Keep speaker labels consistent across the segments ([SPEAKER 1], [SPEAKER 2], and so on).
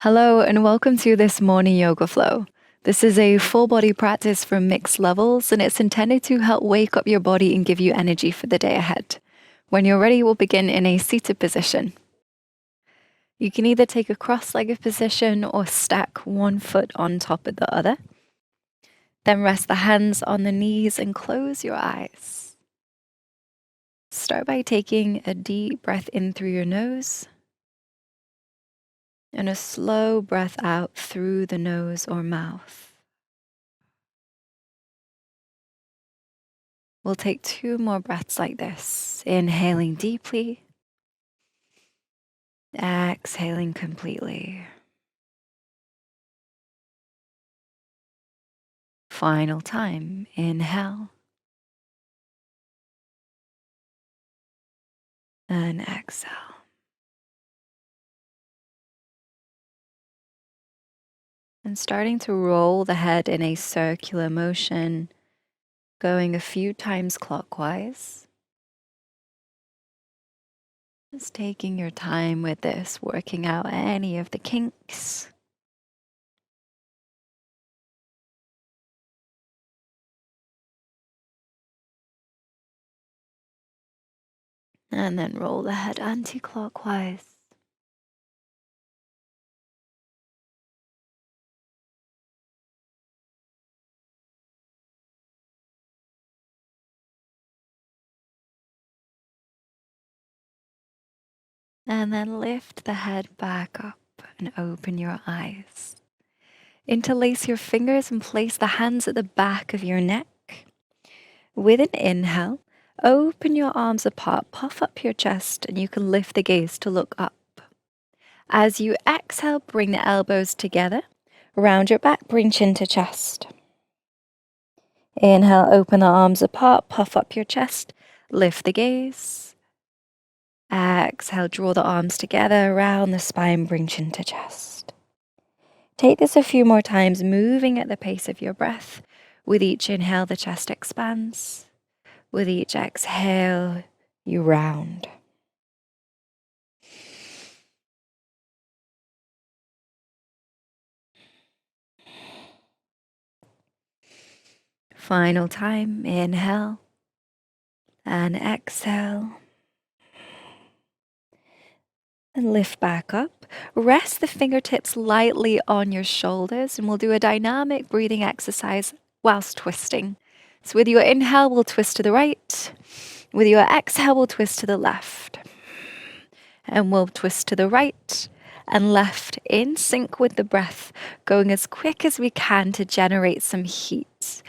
[SPEAKER 1] Hello and welcome to this morning yoga flow. This is a full body practice for mixed levels and it's intended to help wake up your body and give you energy for the day ahead. When you're ready, we'll begin in a seated position. You can either take a cross-legged position or stack one foot on top of the other. Then rest the hands on the knees and close your eyes. Start by taking a deep breath in through your nose and a slow breath out through the nose or mouth. We'll take 2 more breaths like this, inhaling deeply, exhaling completely. Final time, inhale and exhale. And starting to roll the head in a circular motion, going a few times clockwise. Just taking your time with this, working out any of the kinks. And then roll the head anti-clockwise. And then lift the head back up and open your eyes. Interlace your fingers and place the hands at the back of your neck. With an inhale, open your arms apart, puff up your chest, and you can lift the gaze to look up. As you exhale, bring the elbows together. Round your back, bring chin to chest. Inhale, open the arms apart, puff up your chest, lift the gaze. Exhale, draw the arms together around the spine, bring chin to chest. Take this a few more times, moving at the pace of your breath. With each inhale, the chest expands. With each exhale, you round. Final time, inhale and exhale. And lift back up. Rest the fingertips lightly on your shoulders and we'll do a dynamic breathing exercise whilst twisting. So with your inhale, we'll twist to the right. With your exhale, we'll twist to the left. And we'll twist to the right and left in sync with the breath, going as quick as we can to generate some heat.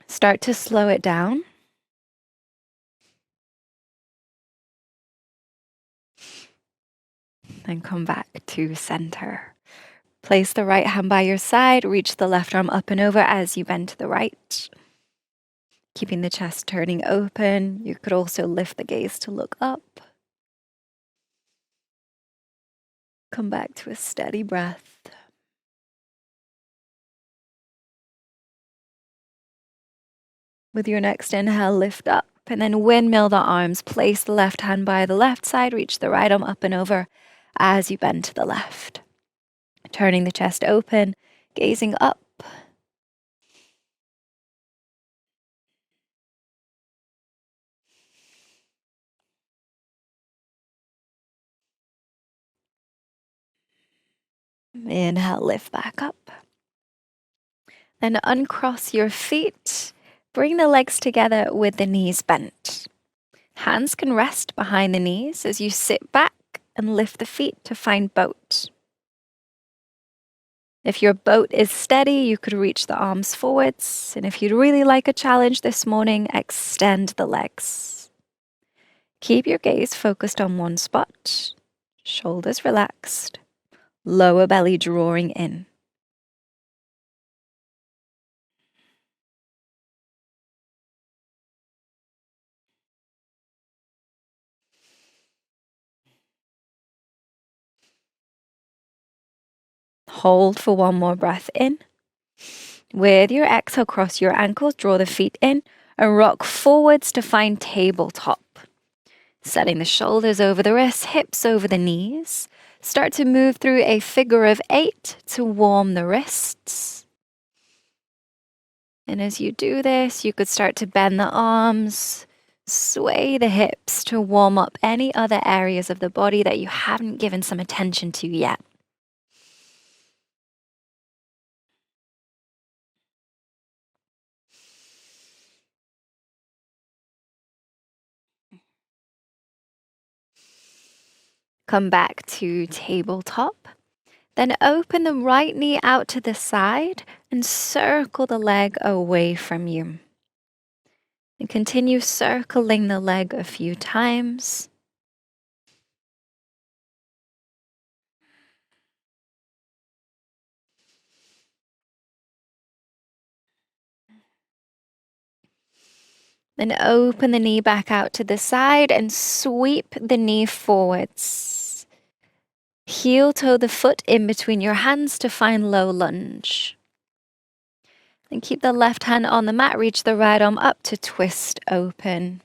[SPEAKER 1] Start to slow it down. Then come back to center. Place the right hand by your side, reach the left arm up and over as you bend to the right. Keeping the chest turning open, you could also lift the gaze to look up. Come back to a steady breath. With your next inhale, lift up and then windmill the arms. Place the left hand by the left side, reach the right arm up and over as you bend to the left. Turning the chest open, gazing up. Inhale, lift back up. Then uncross your feet. Bring the legs together with the knees bent. Hands can rest behind the knees as you sit back and lift the feet to find boat. If your boat is steady, you could reach the arms forwards. And if you'd really like a challenge this morning, extend the legs. Keep your gaze focused on one spot. Shoulders relaxed. Lower belly drawing in. hold for one more breath in. With your exhale, cross your ankles, draw the feet in, and rock forwards to find tabletop. Setting the shoulders over the wrists, hips over the knees. Start to move through a figure of 8 to warm the wrists. And as you do this, you could start to bend the arms, sway the hips to warm up any other areas of the body that you haven't given some attention to yet. Come back to tabletop. Then open the right knee out to the side and circle the leg away from you. And continue circling the leg a few times. Then open the knee back out to the side and sweep the knee forwards. Heel toe the foot in between your hands to find low lunge. And keep the left hand on the mat, reach the right arm up to twist open.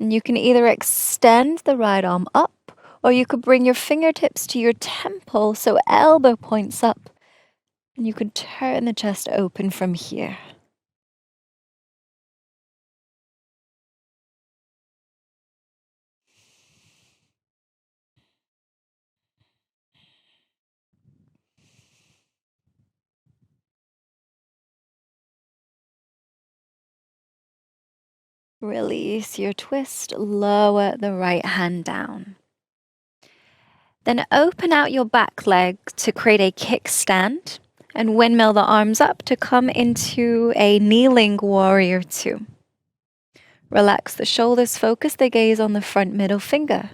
[SPEAKER 1] And you can either extend the right arm up, or you could bring your fingertips to your temple so elbow points up. And you could turn the chest open from here. Release your twist, lower the right hand down. Then open out your back leg to create a kickstand and windmill the arms up to come into a kneeling warrior 2. Relax the shoulders, focus the gaze on the front middle finger.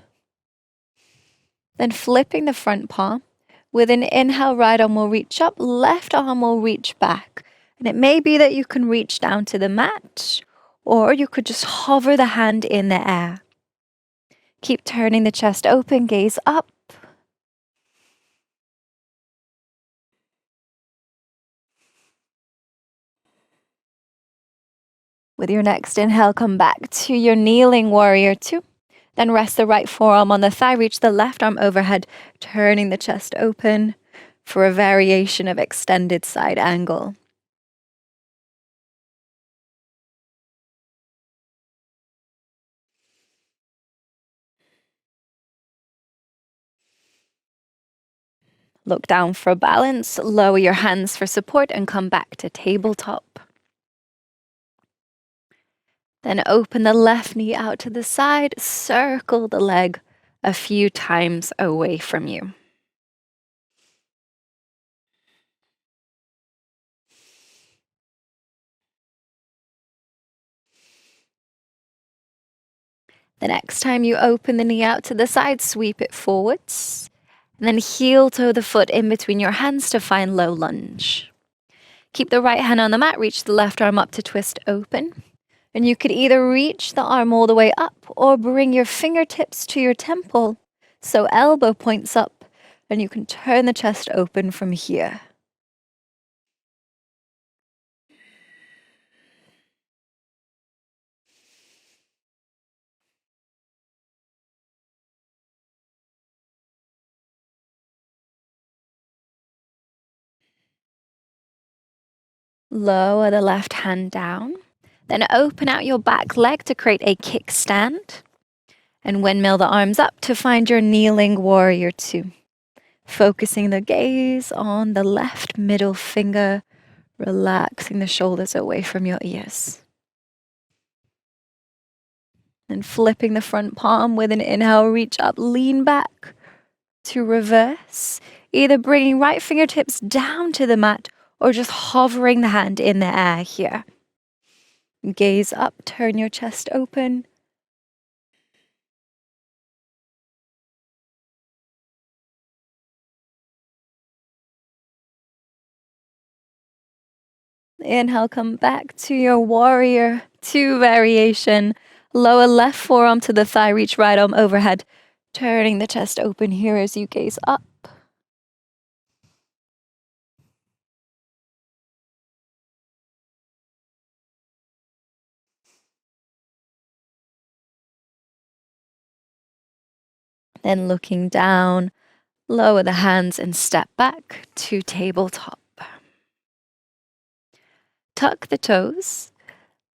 [SPEAKER 1] Then flipping the front palm, with an inhale, right arm will reach up, left arm will reach back. And it may be that you can reach down to the mat, or you could just hover the hand in the air. Keep turning the chest open, gaze up. With your next inhale, come back to your kneeling warrior 2. Then rest the right forearm on the thigh, reach the left arm overhead, turning the chest open for a variation of extended side angle. Look down for balance, lower your hands for support, and come back to tabletop. Then open the left knee out to the side, circle the leg a few times away from you. The next time you open the knee out to the side, sweep it forwards. And then heel toe the foot in between your hands to find low lunge. Keep the right hand on the mat, reach the left arm up to twist open. And you could either reach the arm all the way up or bring your fingertips to your temple so elbow points up, and you can turn the chest open from here. Lower the left hand down. Then open out your back leg to create a kickstand. And windmill the arms up to find your kneeling warrior 2. Focusing the gaze on the left middle finger, relaxing the shoulders away from your ears. And flipping the front palm with an inhale, reach up, lean back to reverse. Either bringing right fingertips down to the mat or just hovering the hand in the air here. Gaze up, turn your chest open. Inhale, come back to your warrior 2 variation. Lower left forearm to the thigh, reach right arm overhead. Turning the chest open here as you gaze up. Then looking down, lower the hands and step back to tabletop. Tuck the toes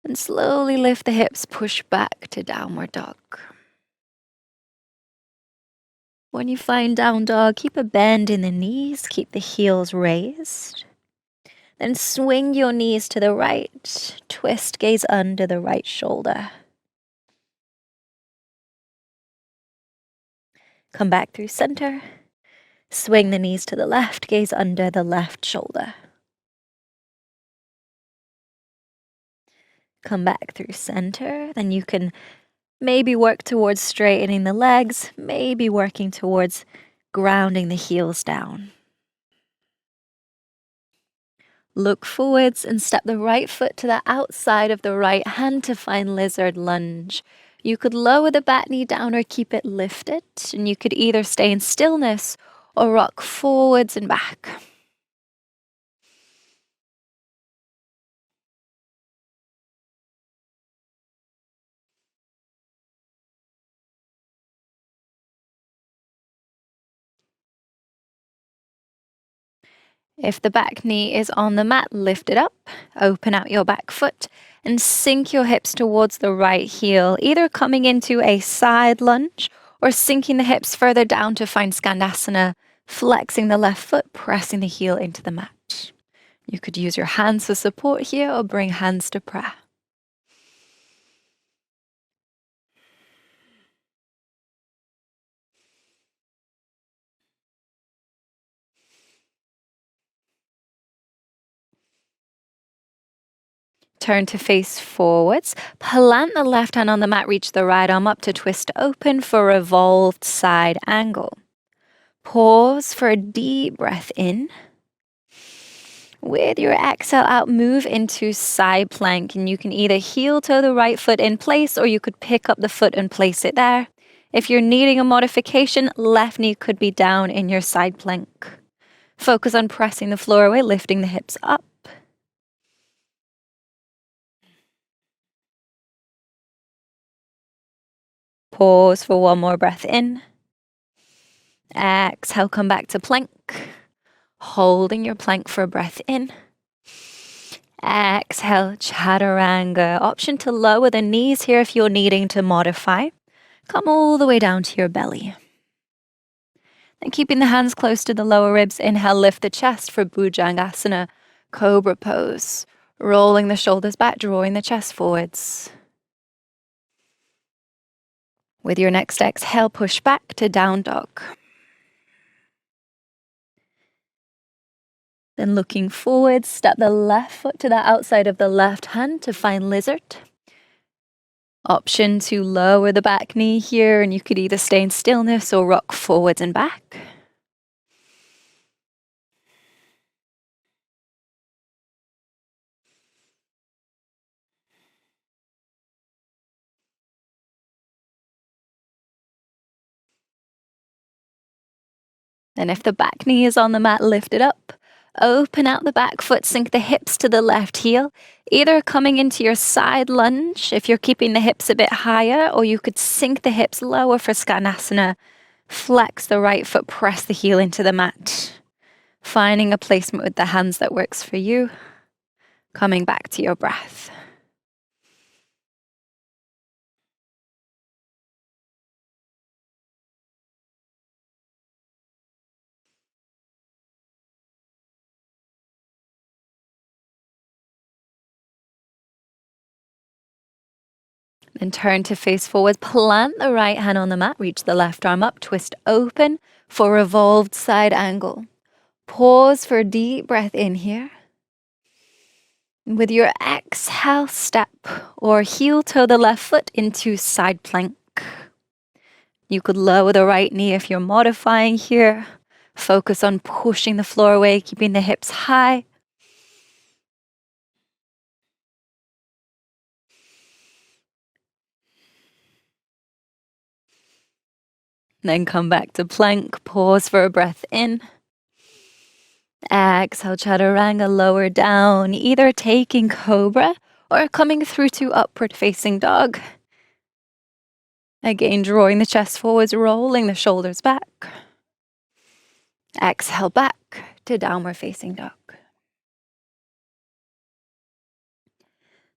[SPEAKER 1] and slowly lift the hips, push back to downward dog. When you find down dog, keep a bend in the knees, keep the heels raised. Then swing your knees to the right, twist gaze under the right shoulder. Come back through center, swing the knees to the left, gaze under the left shoulder. Come back through center, then you can maybe work towards straightening the legs, maybe working towards grounding the heels down. Look forwards and step the right foot to the outside of the right hand to find lizard lunge. You could lower the back knee down or keep it lifted, and you could either stay in stillness or rock forwards and back. If the back knee is on the mat, lift it up, open out your back foot, and sink your hips towards the right heel, either coming into a side lunge or sinking the hips further down to find Skandasana, flexing the left foot, pressing the heel into the mat. You could use your hands for support here or bring hands to prayer. Turn to face forwards. Plant the left hand on the mat, reach the right arm up to twist open for revolved side angle. Pause for a deep breath in. With your exhale out, move into side plank, and you can either heel toe the right foot in place or you could pick up the foot and place it there. If you're needing a modification, left knee could be down in your side plank. Focus on pressing the floor away, lifting the hips up. Pause for one more breath in. Exhale, come back to plank. Holding your plank for a breath in. Exhale, chaturanga. Option to lower the knees here if you're needing to modify. Come all the way down to your belly. And keeping the hands close to the lower ribs, inhale, lift the chest for Bhujangasana, cobra pose. Rolling the shoulders back, drawing the chest forwards. With your next exhale, push back to down dog. Then looking forward, step the left foot to the outside of the left hand to find lizard. Option to lower the back knee here, and you could either stay in stillness or rock forwards and back. And if the back knee is on the mat, lift it up. Open out the back foot, sink the hips to the left heel, either coming into your side lunge if you're keeping the hips a bit higher, or you could sink the hips lower for Skanasana. Flex the right foot, press the heel into the mat. Finding a placement with the hands that works for you. Coming back to your breath. Then turn to face forward, plant the right hand on the mat, reach the left arm up, twist open for revolved side angle. Pause for a deep breath in here. With your exhale, step or heel toe the left foot into side plank. You could lower the right knee if you're modifying here. Focus on pushing the floor away, keeping the hips high. Then come back to plank, pause for a breath in. Exhale, chaturanga, lower down, either taking cobra or coming through to upward facing dog. Again, drawing the chest forwards, rolling the shoulders back. Exhale back to downward facing dog.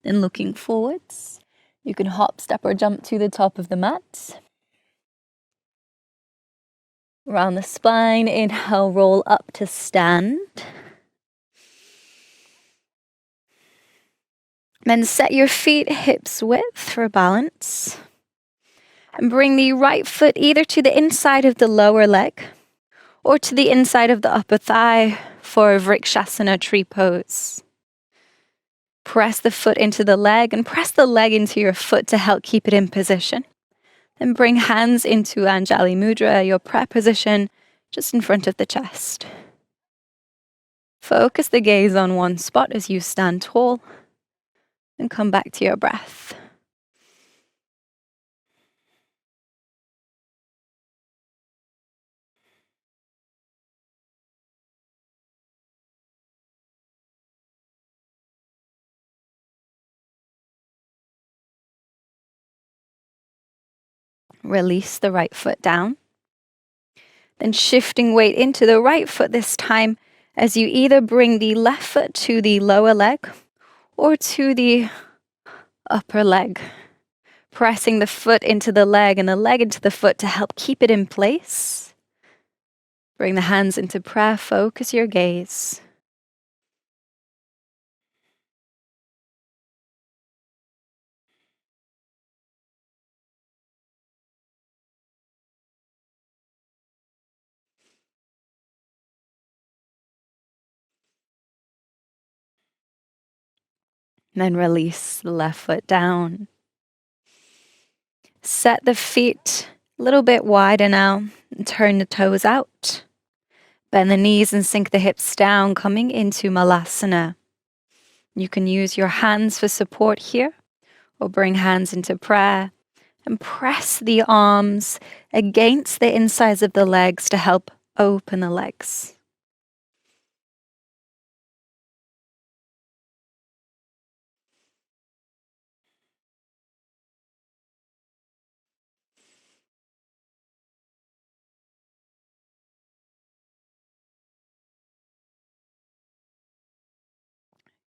[SPEAKER 1] Then looking forwards, you can hop, step, or jump to the top of the mat. Round the spine, inhale, roll up to stand. Then set your feet hips width for balance. And bring the right foot either to the inside of the lower leg or to the inside of the upper thigh for Vrikshasana tree pose. Press the foot into the leg and press the leg into your foot to help keep it in position. Then bring hands into Anjali Mudra, your prayer position, just in front of the chest. Focus the gaze on one spot as you stand tall and come back to your breath. Release the right foot down. Then shifting weight into the right foot this time as you either bring the left foot to the lower leg or to the upper leg. Pressing the foot into the leg and the leg into the foot to help keep it in place. Bring the hands into prayer, focus your gaze. And then release the left foot down. Set the feet a little bit wider now and turn the toes out. Bend the knees and sink the hips down, coming into Malasana. You can use your hands for support here or bring hands into prayer and press the arms against the insides of the legs to help open the legs.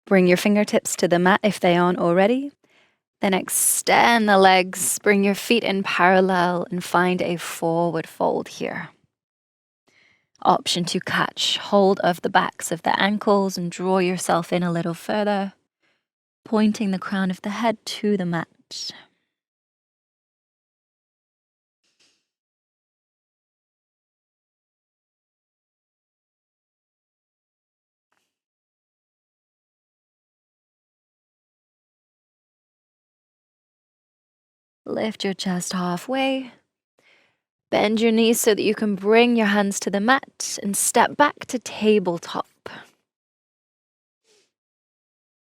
[SPEAKER 1] Bring your fingertips to the mat if they aren't already. Then extend the legs, bring your feet in parallel and find a forward fold here. Option to catch hold of the backs of the ankles and draw yourself in a little further, pointing the crown of the head to the mat. Lift your chest halfway. Bend your knees so that you can bring your hands to the mat and step back to tabletop.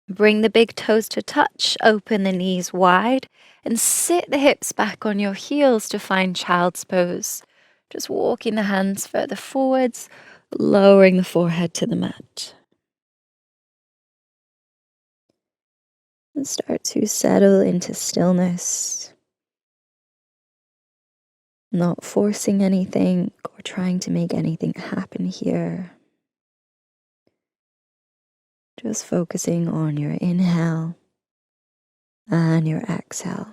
[SPEAKER 1] Bring the big toes to touch, open the knees wide, and sit the hips back on your heels to find child's pose. Just walking the hands further forwards, lowering the forehead to the mat. And start to settle into stillness. Not forcing anything or trying to make anything happen here. Just focusing on your inhale and your exhale.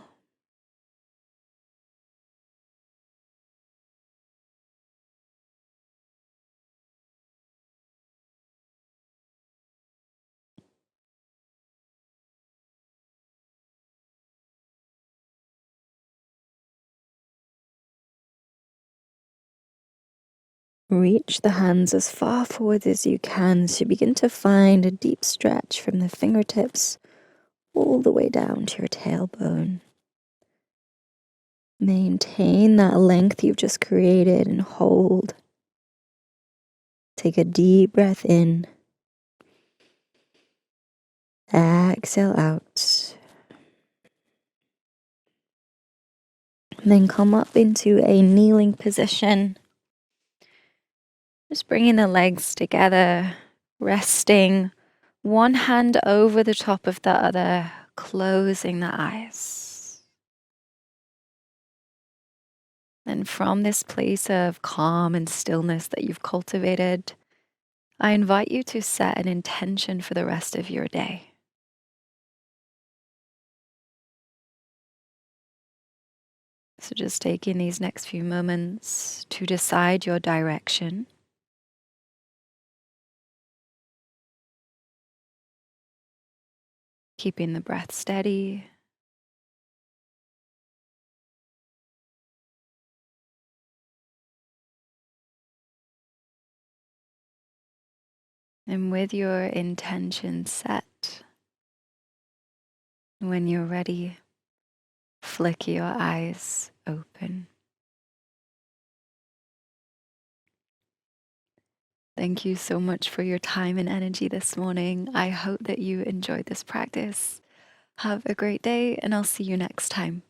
[SPEAKER 1] Reach the hands as far forward as you can to begin to find a deep stretch from the fingertips all the way down to your tailbone. Maintain that length you've just created and hold. Take a deep breath in. Exhale out. And then come up into a kneeling position. Just bringing the legs together, resting one hand over the top of the other, closing the eyes. And from this place of calm and stillness that you've cultivated, I invite you to set an intention for the rest of your day. So just taking these next few moments to decide your direction. Keeping the breath steady. And with your intention set, when you're ready, flick your eyes open. Thank you so much for your time and energy this morning. I hope that you enjoyed this practice. Have a great day, and I'll see you next time.